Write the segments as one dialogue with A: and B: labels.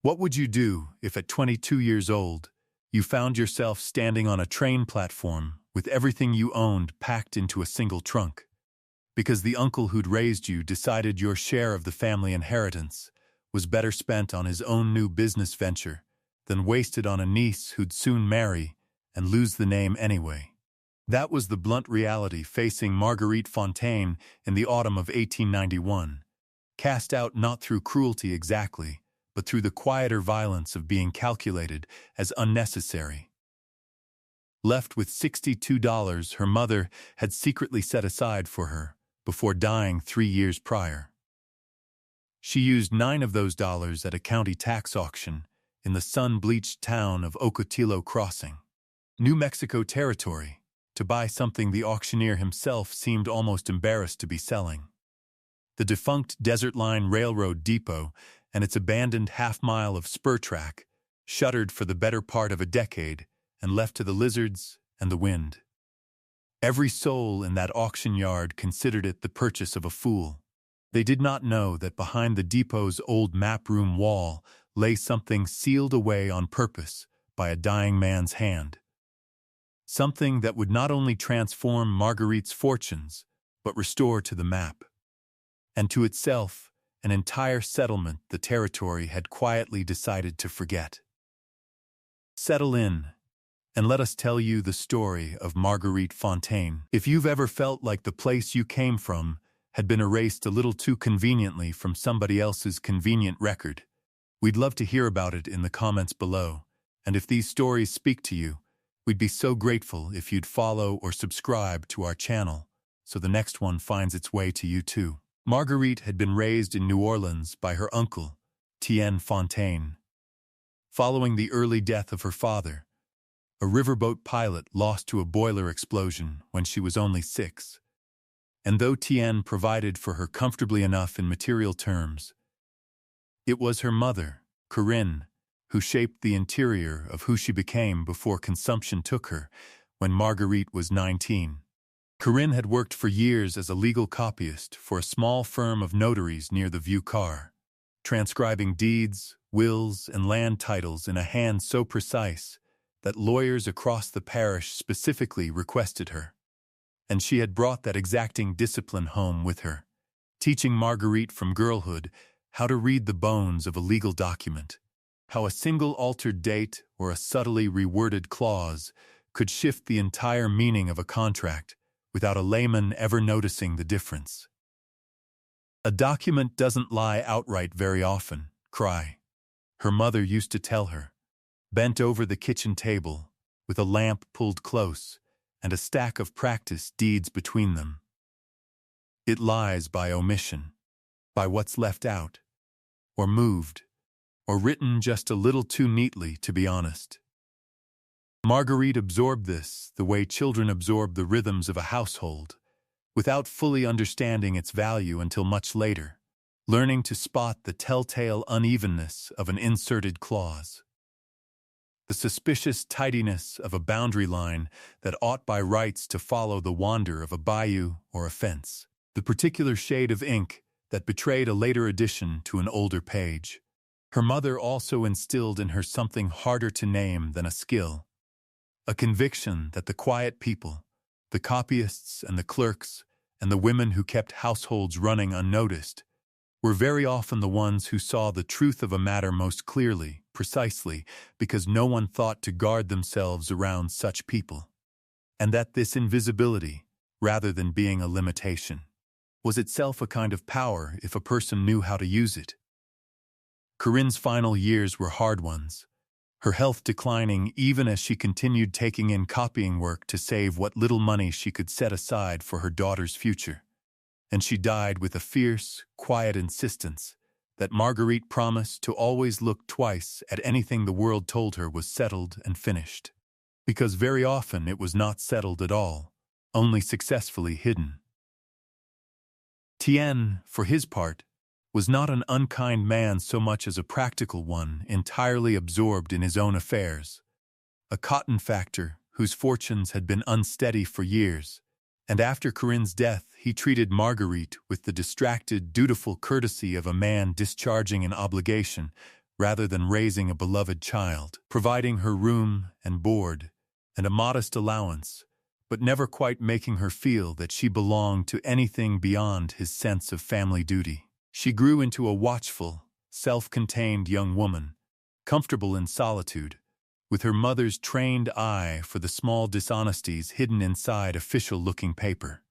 A: What would you do if at 22 years old, you found yourself standing on a train platform with everything you owned packed into a single trunk? Because the uncle who'd raised you decided your share of the family inheritance was better spent on his own new business venture than wasted on a niece who'd soon marry and lose the name anyway. That was the blunt reality facing Marguerite Fontaine in the autumn of 1891, cast out not through cruelty exactly, but through the quieter violence of being calculated as unnecessary. Left with $62 her mother had secretly set aside for her before dying 3 years prior. She used 9 of those dollars at a county tax auction in the sun-bleached town of Okatillo Crossing, New Mexico Territory, to buy something the auctioneer himself seemed almost embarrassed to be selling. The defunct Desert Line Railroad depot and its abandoned half-mile of spur track, shuttered for the better part of a decade and left to the lizards and the wind. Every soul in that auction yard considered it the purchase of a fool. They did not know that behind the depot's old map room wall lay something sealed away on purpose by a dying man's hand. Something that would not only transform Marguerite's fortunes, but restore to the map, and to itself, an entire settlement the territory had quietly decided to forget. Settle in, and let us tell you the story of Marguerite Fontaine. If you've ever felt like the place you came from had been erased a little too conveniently from somebody else's convenient record, we'd love to hear about it in the comments below. And if these stories speak to you, we'd be so grateful if you'd follow or subscribe to our channel so the next one finds its way to you too. Marguerite had been raised in New Orleans by her uncle, Etienne Fontaine. Following the early death of her father, a riverboat pilot lost to a boiler explosion when she was only 6. And though Etienne provided for her comfortably enough in material terms, it was her mother, Corinne, who shaped the interior of who she became before consumption took her when Marguerite was 19. Corinne had worked for years as a legal copyist for a small firm of notaries near the Vieux Carre, transcribing deeds, wills, and land titles in a hand so precise that lawyers across the parish specifically requested her. And she had brought that exacting discipline home with her, teaching Marguerite from girlhood how to read the bones of a legal document, how a single altered date or a subtly reworded clause could shift the entire meaning of a contract without a layman ever noticing the difference. A document doesn't lie outright very often, cry, her mother used to tell her, bent over the kitchen table, with a lamp pulled close and a stack of practice deeds between them. It lies by omission, by what's left out, or moved, or written just a little too neatly, to be honest. Marguerite absorbed this the way children absorb the rhythms of a household, without fully understanding its value until much later, learning to spot the telltale unevenness of an inserted clause, the suspicious tidiness of a boundary line that ought by rights to follow the wander of a bayou or a fence, the particular shade of ink that betrayed a later addition to an older page. Her mother also instilled in her something harder to name than a skill, a conviction that the quiet people, the copyists and the clerks, and the women who kept households running unnoticed, were very often the ones who saw the truth of a matter most clearly, precisely because no one thought to guard themselves around such people, and that this invisibility, rather than being a limitation, was itself a kind of power if a person knew how to use it. Corinne's final years were hard ones, her health declining even as she continued taking in copying work to save what little money she could set aside for her daughter's future. And she died with a fierce, quiet insistence that Marguerite promised to always look twice at anything the world told her was settled and finished. Because very often it was not settled at all, only successfully hidden. Etienne, for his part, was not an unkind man so much as a practical one entirely absorbed in his own affairs, a cotton factor whose fortunes had been unsteady for years, and after Corinne's death he treated Marguerite with the distracted, dutiful courtesy of a man discharging an obligation rather than raising a beloved child, providing her room and board and a modest allowance, but never quite making her feel that she belonged to anything beyond his sense of family duty. She grew into a watchful, self-contained young woman, comfortable in solitude, with her mother's trained eye for the small dishonesties hidden inside official-looking paper.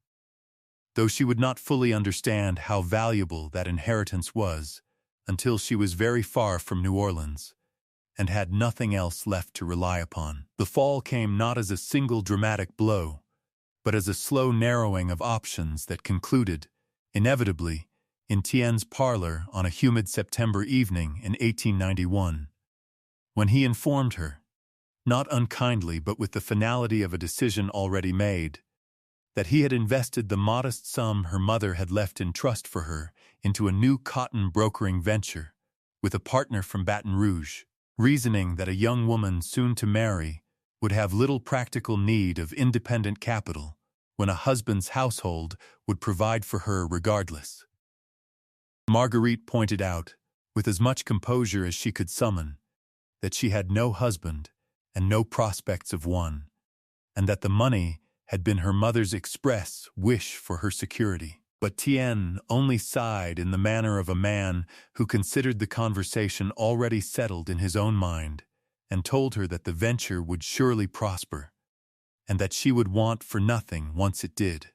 A: Though she would not fully understand how valuable that inheritance was until she was very far from New Orleans and had nothing else left to rely upon. The fall came not as a single dramatic blow, but as a slow narrowing of options that concluded, inevitably, in Tien's parlor on a humid September evening in 1891, when he informed her, not unkindly but with the finality of a decision already made, that he had invested the modest sum her mother had left in trust for her into a new cotton brokering venture with a partner from Baton Rouge, reasoning that a young woman soon to marry would have little practical need of independent capital when a husband's household would provide for her regardless. Marguerite pointed out, with as much composure as she could summon, that she had no husband and no prospects of one, and that the money had been her mother's express wish for her security. But Tien only sighed in the manner of a man who considered the conversation already settled in his own mind, and told her that the venture would surely prosper, and that she would want for nothing once it did.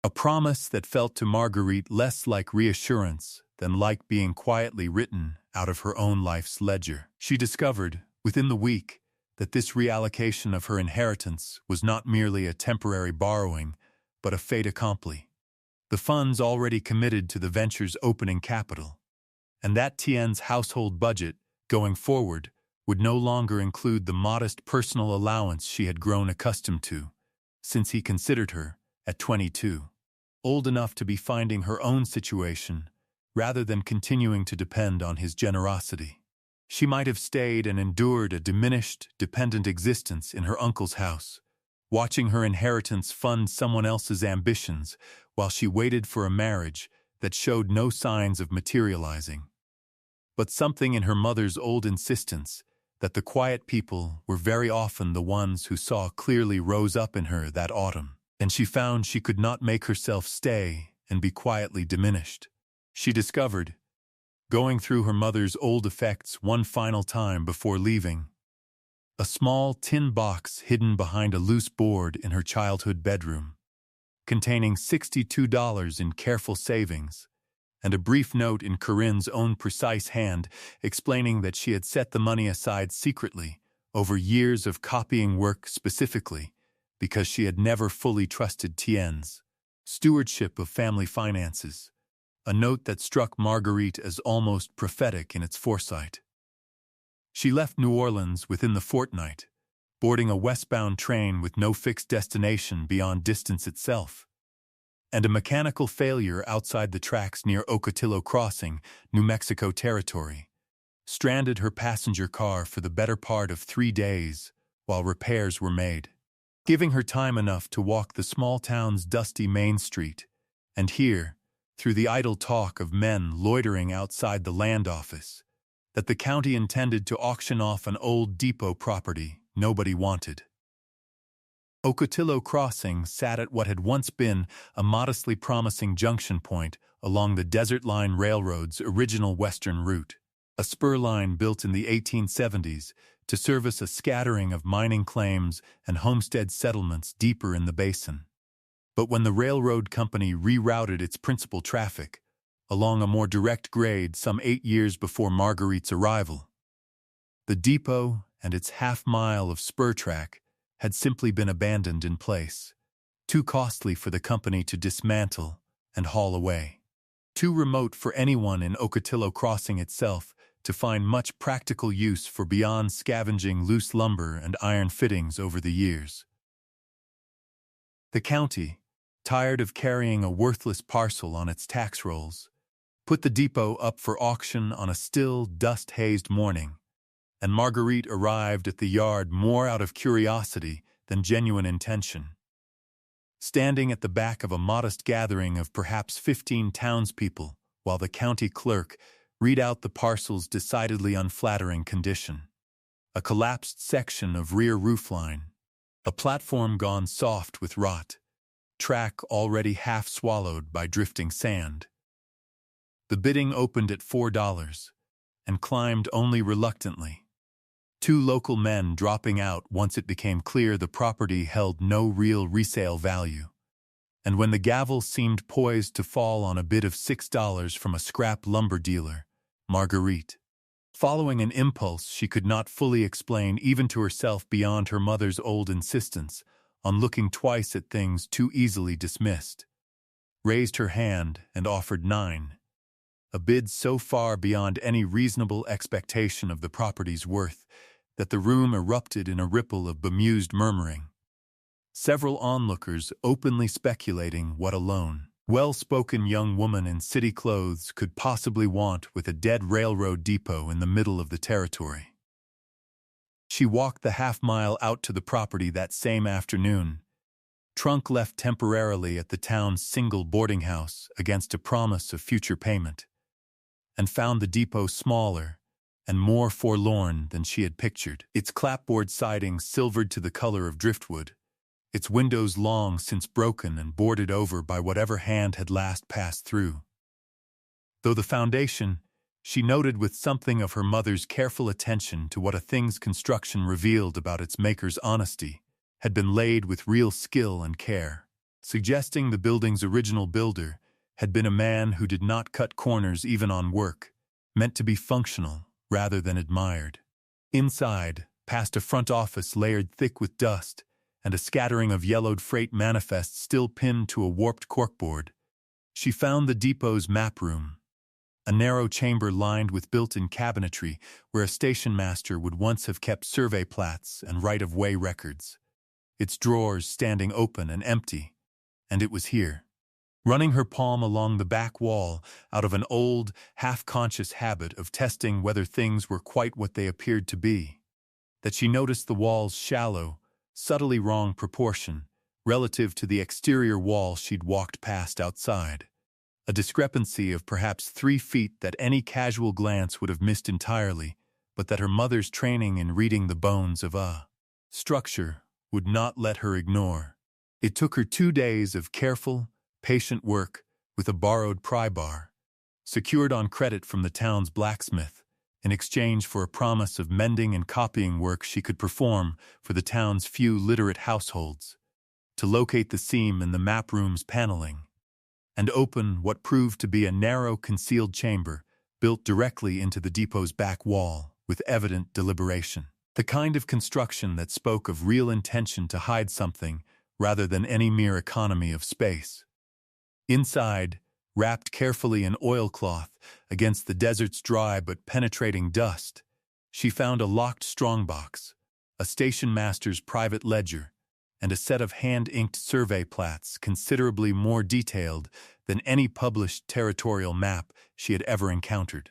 A: A promise that felt to Marguerite less like reassurance than like being quietly written out of her own life's ledger. She discovered, within the week, that this reallocation of her inheritance was not merely a temporary borrowing, but a fait accompli. The funds already committed to the venture's opening capital, and that Tien's household budget, going forward, would no longer include the modest personal allowance she had grown accustomed to, since he considered her, at 22, old enough to be finding her own situation, rather than continuing to depend on his generosity. She might have stayed and endured a diminished, dependent existence in her uncle's house, watching her inheritance fund someone else's ambitions while she waited for a marriage that showed no signs of materializing. But something in her mother's old insistence that the quiet people were very often the ones who saw clearly rose up in her that autumn, and she found she could not make herself stay and be quietly diminished. She discovered, going through her mother's old effects one final time before leaving, a small tin box hidden behind a loose board in her childhood bedroom, containing $62 in careful savings, and a brief note in Corinne's own precise hand explaining that she had set the money aside secretly over years of copying work specifically because she had never fully trusted Tien's stewardship of family finances, a note that struck Marguerite as almost prophetic in its foresight. She left New Orleans within the fortnight, boarding a westbound train with no fixed destination beyond distance itself, and a mechanical failure outside the tracks near Okatillo Crossing, New Mexico territory, stranded her passenger car for the better part of 3 days while repairs were made, giving her time enough to walk the small town's dusty main street and hear, through the idle talk of men loitering outside the land office, that the county intended to auction off an old depot property nobody wanted. Okatillo Crossing sat at what had once been a modestly promising junction point along the Desert Line Railroad's original western route, a spur line built in the 1870s to service a scattering of mining claims and homestead settlements deeper in the basin. But when the railroad company rerouted its principal traffic along a more direct grade some 8 years before Marguerite's arrival, the depot and its half-mile of spur track had simply been abandoned in place, too costly for the company to dismantle and haul away, too remote for anyone in Okatillo Crossing itself to find much practical use for beyond scavenging loose lumber and iron fittings over the years. The county, tired of carrying a worthless parcel on its tax rolls, put the depot up for auction on a still, dust-hazed morning, and Marguerite arrived at the yard more out of curiosity than genuine intention. Standing at the back of a modest gathering of perhaps 15 townspeople, while the county clerk, Read out the parcel's decidedly unflattering condition. A collapsed section of rear roofline. A platform gone soft with rot. Track already half swallowed by drifting sand. The bidding opened at $4 and climbed only reluctantly. Two local men dropping out once it became clear the property held no real resale value. And when the gavel seemed poised to fall on a bid of $6 from a scrap lumber dealer, Marguerite, following an impulse she could not fully explain even to herself beyond her mother's old insistence on looking twice at things too easily dismissed, raised her hand and offered $9, a bid so far beyond any reasonable expectation of the property's worth that the room erupted in a ripple of bemused murmuring. Several onlookers openly speculating what a lone, well-spoken young woman in city clothes could possibly want with a dead railroad depot in the middle of the territory. She walked the half-mile out to the property that same afternoon, trunk left temporarily at the town's single boarding house against a promise of future payment, and found the depot smaller and more forlorn than she had pictured, its clapboard siding silvered to the color of driftwood, its windows long since broken and boarded over by whatever hand had last passed through. Though the foundation, she noted with something of her mother's careful attention to what a thing's construction revealed about its maker's honesty, had been laid with real skill and care, suggesting the building's original builder had been a man who did not cut corners even on work, meant to be functional rather than admired. Inside, past a front office layered thick with dust, and a scattering of yellowed freight manifests still pinned to a warped corkboard, she found the depot's map room, a narrow chamber lined with built-in cabinetry where a station master would once have kept survey plats and right-of-way records, its drawers standing open and empty, and it was here, running her palm along the back wall out of an old, half-conscious habit of testing whether things were quite what they appeared to be, that she noticed the wall's shallow, subtly wrong proportion relative to the exterior wall she'd walked past outside, a discrepancy of perhaps 3 feet that any casual glance would have missed entirely, but that her mother's training in reading the bones of a structure would not let her ignore. It took her 2 days of careful, patient work with a borrowed pry bar, secured on credit from the town's blacksmith, in exchange for a promise of mending and copying work she could perform for the town's few literate households, to locate the seam in the map room's paneling, and open what proved to be a narrow concealed chamber built directly into the depot's back wall with evident deliberation. The kind of construction that spoke of real intention to hide something rather than any mere economy of space. Inside, wrapped carefully in oilcloth against the desert's dry but penetrating dust, she found a locked strongbox, a station master's private ledger, and a set of hand-inked survey plats considerably more detailed than any published territorial map she had ever encountered,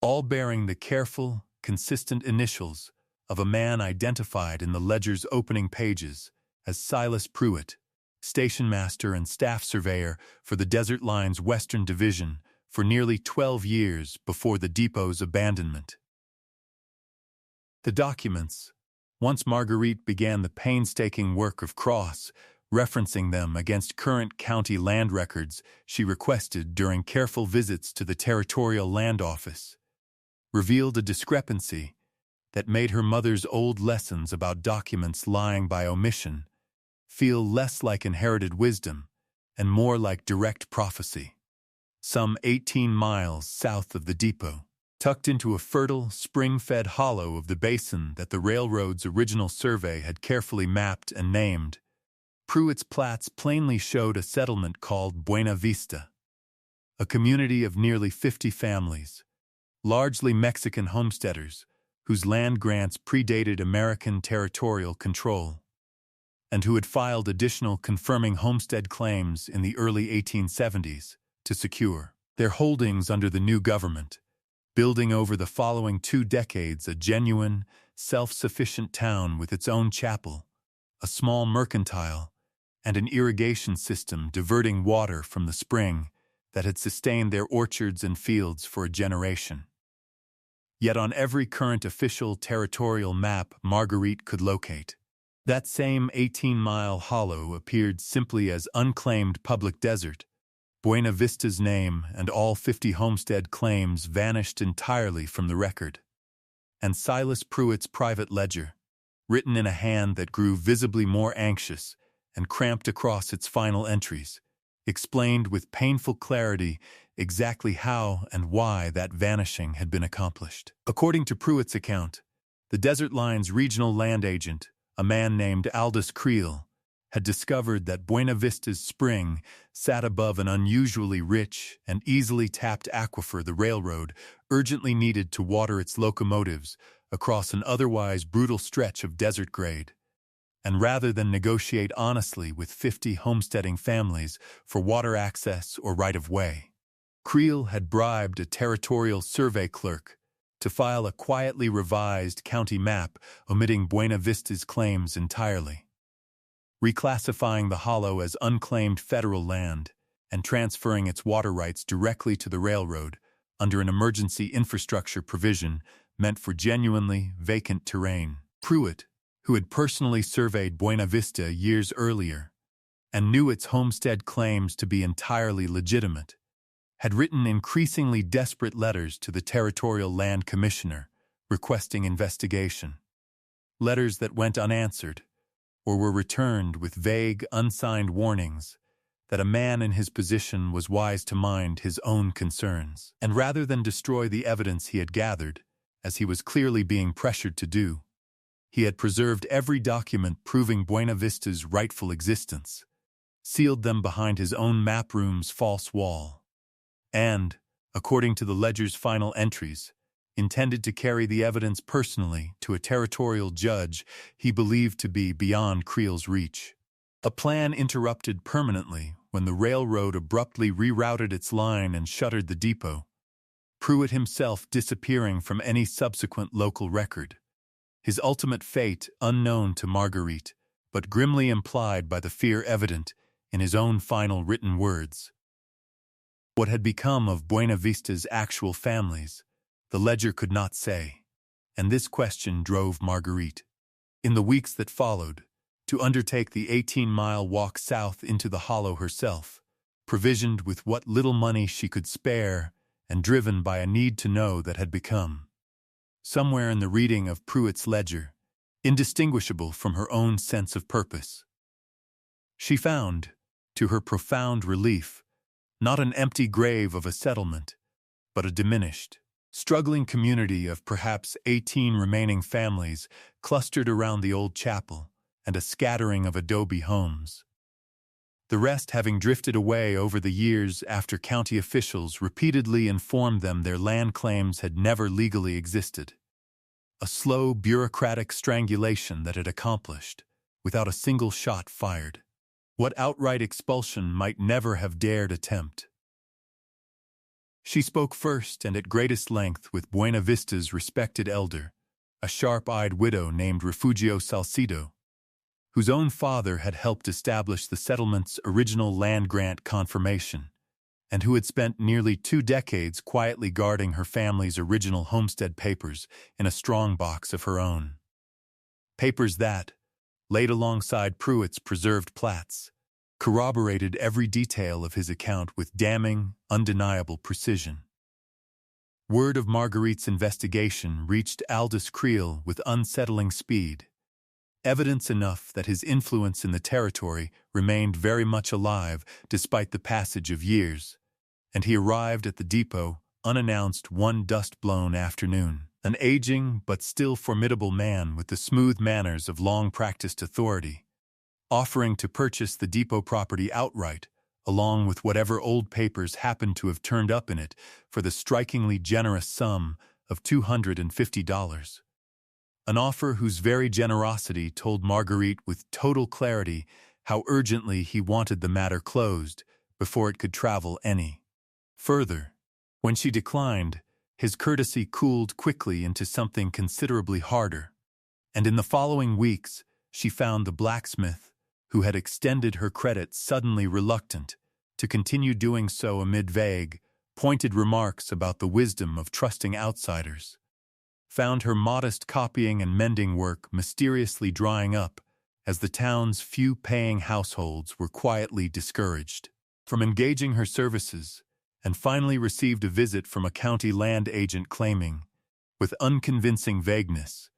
A: all bearing the careful, consistent initials of a man identified in the ledger's opening pages as Silas Pruitt, station master and staff surveyor for the Desert Line's Western Division for nearly 12 years before the depot's abandonment. The documents, once Marguerite began the painstaking work of cross-referencing them against current county land records she requested during careful visits to the Territorial Land Office, revealed a discrepancy that made her mother's old lessons about documents lying by omission feel less like inherited wisdom and more like direct prophecy. Some 18 miles south of the depot, tucked into a fertile, spring-fed hollow of the basin that the railroad's original survey had carefully mapped and named, Pruitt's plats plainly showed a settlement called Buena Vista, a community of nearly 50 families, largely Mexican homesteaders, whose land grants predated American territorial control, and who had filed additional confirming homestead claims in the early 1870s to secure their holdings under the new government, building over the following 2 decades a genuine, self-sufficient town with its own chapel, a small mercantile, and an irrigation system diverting water from the spring that had sustained their orchards and fields for a generation. Yet on every current official territorial map Marguerite could locate, that same 18-mile hollow appeared simply as unclaimed public desert. Buena Vista's name and all 50 homestead claims vanished entirely from the record. And Silas Pruitt's private ledger, written in a hand that grew visibly more anxious and cramped across its final entries, explained with painful clarity exactly how and why that vanishing had been accomplished. According to Pruitt's account, the Desert Line's regional land agent, a man named Aldous Creel, had discovered that Buena Vista's spring sat above an unusually rich and easily tapped aquifer the railroad urgently needed to water its locomotives across an otherwise brutal stretch of desert grade. And rather than negotiate honestly with 50 homesteading families for water access or right-of-way, Creel had bribed a territorial survey clerk to file a quietly revised county map omitting Buena Vista's claims entirely, reclassifying the hollow as unclaimed federal land and transferring its water rights directly to the railroad under an emergency infrastructure provision meant for genuinely vacant terrain. Pruitt, who had personally surveyed Buena Vista years earlier and knew its homestead claims to be entirely legitimate, had written increasingly desperate letters to the Territorial Land Commissioner requesting investigation. Letters that went unanswered or were returned with vague, unsigned warnings that a man in his position was wise to mind his own concerns. And rather than destroy the evidence he had gathered, as he was clearly being pressured to do, he had preserved every document proving Buena Vista's rightful existence, sealed them behind his own map room's false wall, and, according to the ledger's final entries, intended to carry the evidence personally to a territorial judge he believed to be beyond Creel's reach. A plan interrupted permanently when the railroad abruptly rerouted its line and shuttered the depot, Pruitt himself disappearing from any subsequent local record, his ultimate fate unknown to Marguerite, but grimly implied by the fear evident in his own final written words. What had become of Buena Vista's actual families, the ledger could not say, and this question drove Marguerite, in the weeks that followed, to undertake the 18-mile walk south into the hollow herself, provisioned with what little money she could spare and driven by a need to know that had become, somewhere in the reading of Pruitt's ledger, indistinguishable from her own sense of purpose. She found, to her profound relief, not an empty grave of a settlement, but a diminished, struggling community of perhaps 18 remaining families clustered around the old chapel and a scattering of adobe homes, the rest having drifted away over the years after county officials repeatedly informed them their land claims had never legally existed. A slow, bureaucratic strangulation that had accomplished, without a single shot fired, what outright expulsion might never have dared attempt. She spoke first and at greatest length with Buena Vista's respected elder, a sharp-eyed widow named Refugio Salcido, whose own father had helped establish the settlement's original land grant confirmation, and who had spent nearly 2 decades quietly guarding her family's original homestead papers in a strong box of her own. Papers that, laid alongside Pruitt's preserved plats, corroborated every detail of his account with damning, undeniable precision. Word of Marguerite's investigation reached Aldous Creel with unsettling speed, evidence enough that his influence in the territory remained very much alive despite the passage of years, and he arrived at the depot unannounced one dust-blown afternoon, an aging but still formidable man with the smooth manners of long-practiced authority, offering to purchase the depot property outright, along with whatever old papers happened to have turned up in it for the strikingly generous sum of $250. An offer whose very generosity told Marguerite with total clarity how urgently he wanted the matter closed before it could travel any further. When she declined, his courtesy cooled quickly into something considerably harder, and in the following weeks she found the blacksmith, who had extended her credit suddenly reluctant to continue doing so amid vague, pointed remarks about the wisdom of trusting outsiders, found her modest copying and mending work mysteriously drying up as the town's few paying households were quietly discouraged from engaging her services, and finally received a visit from a county land agent claiming, with unconvincing vagueness,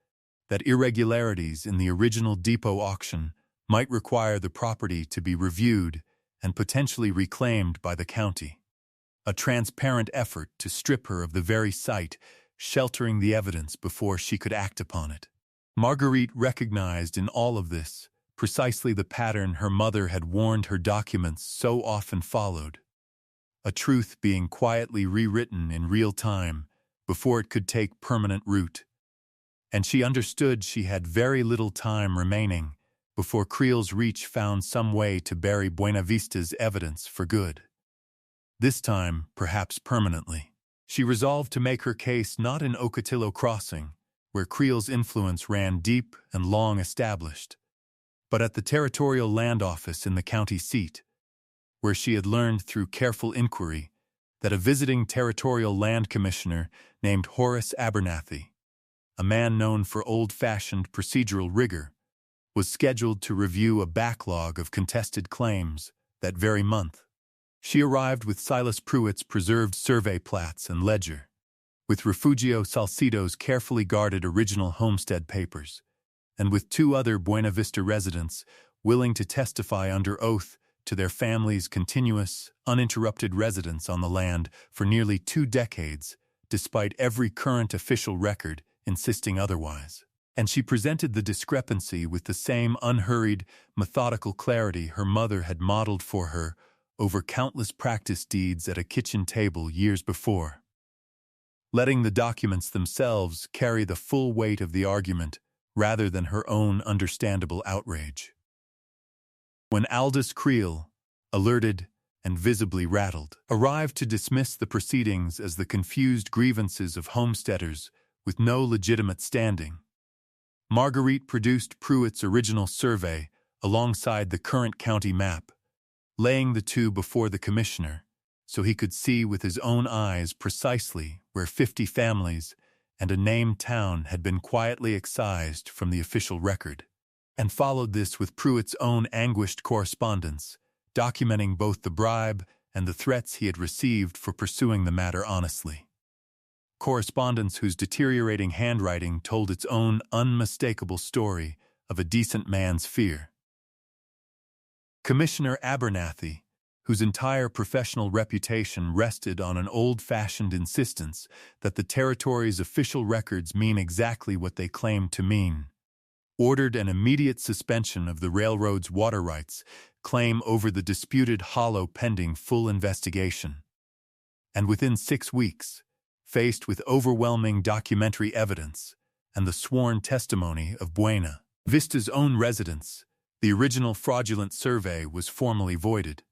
A: that irregularities in the original depot auction might require the property to be reviewed and potentially reclaimed by the county. A transparent effort to strip her of the very site sheltering the evidence before she could act upon it. Marguerite recognized in all of this precisely the pattern her mother had warned her documents so often followed, a truth being quietly rewritten in real time before it could take permanent root. And she understood she had very little time remaining before Creel's reach found some way to bury Buena Vista's evidence for good. This time, perhaps permanently. She resolved to make her case not in Okatillo Crossing, where Creel's influence ran deep and long established, but at the territorial land office in the county seat, where she had learned through careful inquiry that a visiting territorial land commissioner named Horace Abernathy, a man known for old-fashioned procedural rigor, was scheduled to review a backlog of contested claims that very month. She arrived with Silas Pruitt's preserved survey plats and ledger, with Refugio Salcido's carefully guarded original homestead papers, and with 2 other Buena Vista residents willing to testify under oath to their families' continuous, uninterrupted residence on the land for nearly 2 decades, despite every current official record insisting otherwise. And she presented the discrepancy with the same unhurried, methodical clarity her mother had modeled for her over countless practice deeds at a kitchen table years before, letting the documents themselves carry the full weight of the argument rather than her own understandable outrage. When Aldous Creel, alerted and visibly rattled, arrived to dismiss the proceedings as the confused grievances of homesteaders with no legitimate standing, Marguerite produced Pruitt's original survey alongside the current county map, laying the 2 before the commissioner so he could see with his own eyes precisely where 50 families and a named town had been quietly excised from the official record, and followed this with Pruitt's own anguished correspondence, documenting both the bribe and the threats he had received for pursuing the matter honestly. Correspondence whose deteriorating handwriting told its own unmistakable story of a decent man's fear. Commissioner Abernathy, whose entire professional reputation rested on an old-fashioned insistence that the territory's official records mean exactly what they claim to mean, ordered an immediate suspension of the railroad's water rights claim over the disputed hollow pending full investigation. And within 6 weeks, faced with overwhelming documentary evidence and the sworn testimony of Buena Vista's own residents, the original fraudulent survey was formally voided.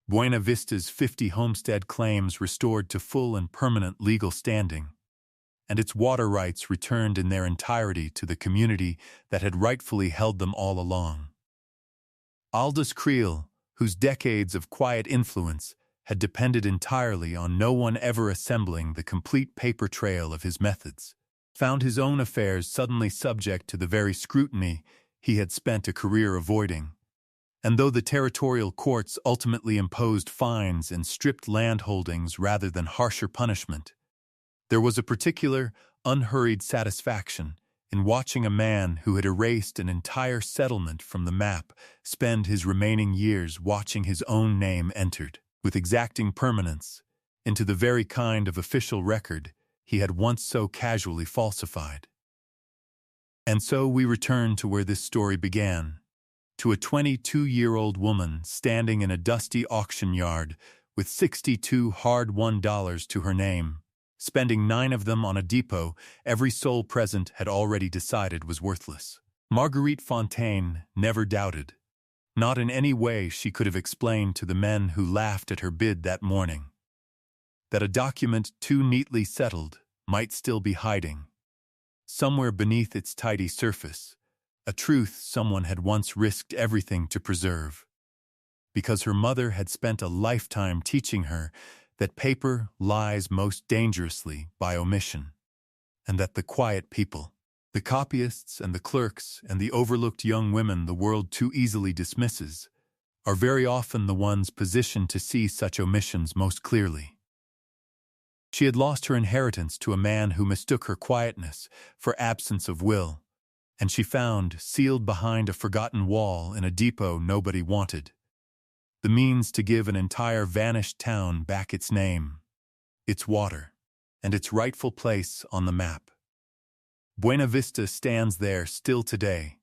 A: Buena Vista's 50 homestead claims restored to full and permanent legal standing, and its water rights returned in their entirety to the community that had rightfully held them all along. Aldous Creel, whose decades of quiet influence had depended entirely on no one ever assembling the complete paper trail of his methods, found his own affairs suddenly subject to the very scrutiny he had spent a career avoiding. And though the territorial courts ultimately imposed fines and stripped landholdings rather than harsher punishment, there was a particular, unhurried satisfaction in watching a man who had erased an entire settlement from the map spend his remaining years watching his own name entered, with exacting permanence, into the very kind of official record he had once so casually falsified. And so we return to where this story began, to a 22-year-old woman standing in a dusty auction yard with 62 hard-won dollars to her name, spending 9 of them on a depot every soul present had already decided was worthless. Marguerite Fontaine never doubted. Not in any way she could have explained to the men who laughed at her bid that morning that a document too neatly settled might still be hiding, somewhere beneath its tidy surface, a truth someone had once risked everything to preserve. because her mother had spent a lifetime teaching her that paper lies most dangerously by omission, and that the quiet people, the copyists and the clerks and the overlooked young women the world too easily dismisses, are very often the ones positioned to see such omissions most clearly. She had lost her inheritance to a man who mistook her quietness for absence of will, and she found, sealed behind a forgotten wall in a depot nobody wanted, the means to give an entire vanished town back its name, its water, and its rightful place on the map. Buena Vista stands there still today,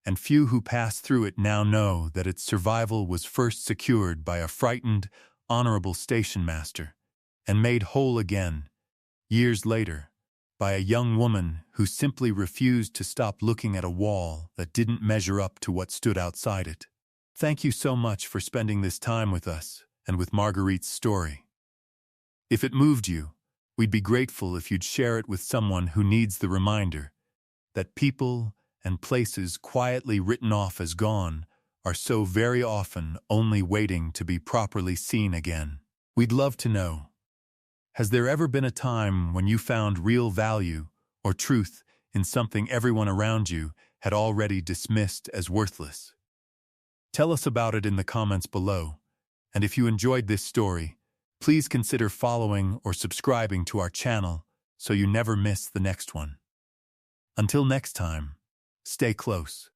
A: and few who pass through it now know that its survival was first secured by a frightened, honorable station master, and made whole again, years later, by a young woman who simply refused to stop looking at a wall that didn't measure up to what stood outside it. Thank you so much for spending this time with us and with Marguerite's story. If it moved you, we'd be grateful if you'd share it with someone who needs the reminder that people and places quietly written off as gone are so very often only waiting to be properly seen again. We'd love to know, has there ever been a time when you found real value or truth in something everyone around you had already dismissed as worthless? Tell us about it in the comments below, and if you enjoyed this story, please consider following or subscribing to our channel so you never miss the next one. Until next time, stay close.